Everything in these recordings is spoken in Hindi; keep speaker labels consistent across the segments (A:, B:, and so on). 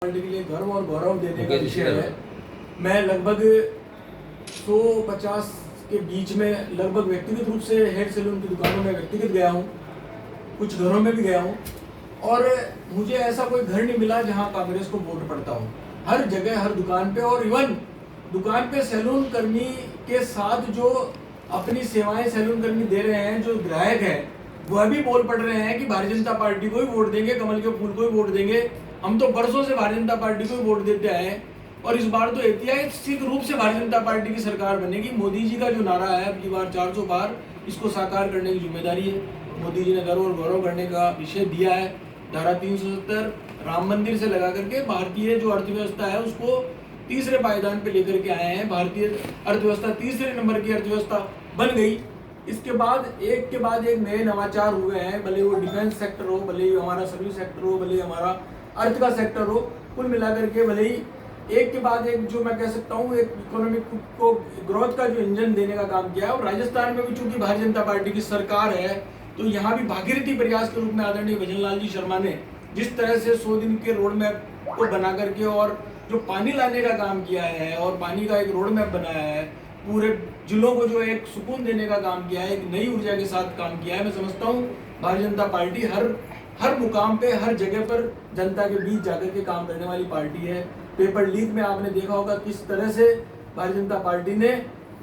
A: पार्टी के लिए गर्व और गौरव देने का विषय है। मैं लगभग 150 के बीच में लगभग व्यक्तिगत रूप से हेयर सैलून की दुकानों में व्यक्तिगत गया हूँ, कुछ घरों में भी गया हूँ और मुझे ऐसा कोई घर नहीं मिला जहाँ कांग्रेस को वोट पड़ता हो। हर जगह, हर दुकान पे, और इवन दुकान पे सैलून कर्मी के साथ जो अपनी सेवाएं सैलून कर्मी दे रहे हैं, जो ग्राहक है, वह भी बोल पड़ रहे हैं कि भारतीय जनता पार्टी को ही वोट देंगे, कमल के फूल को ही वोट देंगे। हम तो बरसों से भारतीय जनता पार्टी को ही वोट देते आए हैं और इस बार तो ऐतिहासिक रूप से भारतीय जनता पार्टी की सरकार बनेगी। मोदी जी का जो नारा है अब की बार 400 पार, इसको साकार करने की जिम्मेदारी है। मोदी जी ने गर्व और गौरव करने का विषय दिया है। धारा 370 राम मंदिर से लगा करके भारतीय जो अर्थव्यवस्था है उसको तीसरे पायदान पे लेकर के आए हैं। भारतीय अर्थव्यवस्था तीसरे नंबर की अर्थव्यवस्था बन गई। इसके बाद एक नए नवाचार हुए हैं, भले वो डिफेंस सेक्टर हो, भले ही हमारा सर्विस सेक्टर हो, भले ही हमारा अर्थ का सेक्टर हो, कुल मिलाकर के भले ही एक के बाद एक, जो मैं कह सकता हूँ, एक इकोनॉमिक को ग्रोथ का जो इंजन देने का काम किया है। और राजस्थान में भी चूंकि भारतीय जनता पार्टी की सरकार है तो यहाँ भी भागीरथी प्रयास के रूप में आदरणीय भजनलाल जी शर्मा ने जिस तरह से 100 दिन के रोड मैप को बना करके और जो पानी लाने का काम किया है और पानी का एक रोड मैप बनाया है, पूरे जिलों को जो एक सुकून देने का काम किया है, एक नई ऊर्जा के साथ काम किया है। मैं समझता हूँ भारतीय जनता पार्टी हर मुकाम पे, हर जगह पर जनता के बीच जाकर के काम करने वाली पार्टी है। पेपर लीक में आपने देखा होगा किस तरह से भारतीय जनता पार्टी ने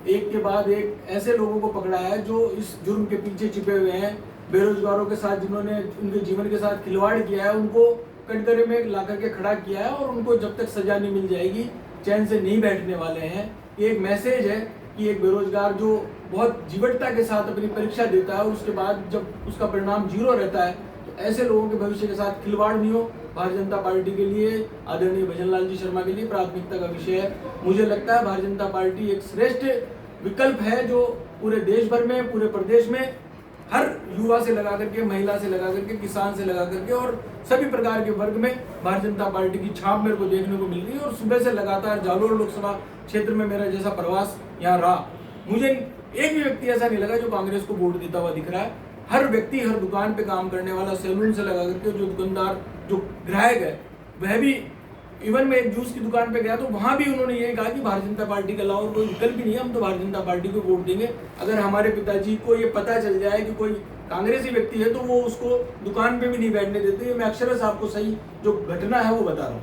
A: एक के बाद एक ऐसे लोगों को पकड़ा है जो इस जुर्म के पीछे छिपे हुए हैं। बेरोजगारों के साथ जिन्होंने उनके जीवन के साथ खिलवाड़ किया है उनको कटघरे में ला करके खड़ा किया है और उनको जब तक सजा नहीं मिल जाएगी चैन से नहीं बैठने वाले हैं। ये एक मैसेज है कि एक बेरोजगार जो बहुत जीवटता के साथ अपनी परीक्षा देता है और उसके बाद जब उसका परिणाम 0 रहता है तो ऐसे लोगों के भविष्य के साथ खिलवाड़ नहीं हो। भारतीय जनता पार्टी के लिए, आदरणीय भजनलाल जी शर्मा के लिए प्राथमिकता का विषय है। मुझे लगता है भारतीय जनता पार्टी एक श्रेष्ठ विकल्प है जो पूरे देश भर में, पूरे प्रदेश में हर युवा से लगा करके, महिला से लगा करके, किसान से लगा करके और सभी प्रकार के वर्ग में भारतीय जनता पार्टी की छाप मेरे को देखने को मिल रही है। और सुबह से लगातार जालोर लोकसभा क्षेत्र में मेरा जैसा प्रवास यहाँ रहा, मुझे एक भी व्यक्ति ऐसा नहीं लगा जो कांग्रेस को वोट देता हुआ दिख रहा है। हर व्यक्ति, हर दुकान पे काम करने वाला, सैलून से लगा करके जो दुकानदार, जो ग्राहक है, वह भी, इवन मैं एक जूस की दुकान पे गया तो वहां भी उन्होंने यही कहा कि भारतीय जनता पार्टी के अलावा कोई विकल्प ही नहीं है, हम तो भारतीय जनता पार्टी को वोट देंगे। अगर हमारे पिताजी को ये पता चल जाए कि कोई कांग्रेसी व्यक्ति है तो वो उसको दुकान पे भी नहीं बैठने देते। मैं अक्षरशः आपको सही जो घटना है वो बता रहा हूँ।